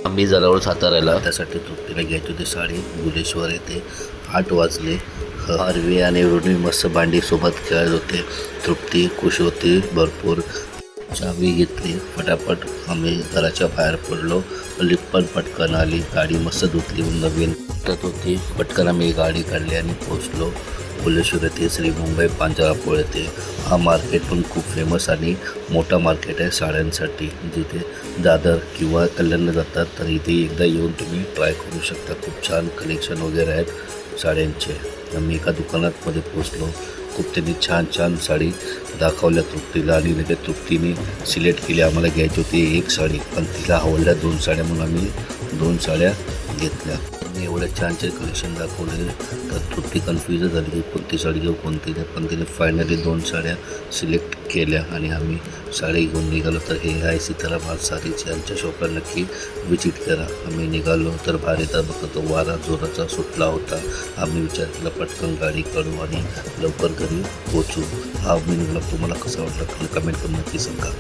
आम्ही जरावळ साताऱ्याला त्यासाठी तृप्तीला घ्यायची होती साडी बुलेश्वर येथे 8 वाजले. आरवी आणि रुणी मस्त भांडीसोबत खेळत होते. तृप्ती खुश होती भरपूर. चावी घेतली फटाफट आम्ही घराच्या बाहेर पडलो. लिफ्ट पण पटकन आली. गाडी मस्त धुतली नवीन वाटत होती. पटकन आम्ही गाडी काढली आणि पोचलो बुलेश्वर येथे श्री मुंबई पांजरापोळ येथे. हा मार्केट पण खूप फेमस आणि मोठा मार्केट आहे साड्यांसाठी. जिथे दादर किंवा कल्याणला जातात तर इथे एकदा येऊन तुम्ही ट्राय करू शकता. खूप छान कलेक्शन वगैरे आहेत साड्यांचे. आम्ही एका दुकानात मध्ये पोचलो. खूप त्यांनी छान छान साडी दाखवल्या तृप्तीला आणि लगेच तृप्तीने सिलेक्ट केली. आम्हाला घ्यायची होती एक साडी पण तिला आवडल्या 2 साड्या म्हणून आम्ही 2 साड्या घेतल्या. एवढ्या छान छान कलेक्शन दाखवले तर तृप्ती कन्फ्यूज झाली की कोणती साडी घेऊ कोणती नाही. पण तिने फायनली 2 साड्या सिलेक्ट केल्या आणि आम्ही साडी घेऊन निघालो. तर हे आहे सीताराम साडीचे. आमच्या शॉपला नक्की विजिट करा. आम्ही निघालो तर बाहेर येतात बघा तो वारा जोराचा सुटला होता. आम्ही विचार केला पटकन गाडी काढू आणि लवकर घरी पोचू. हा मिनी ब्लॉग तुम्हाला कसा वाटला कमेंट करून नक्की सांगा.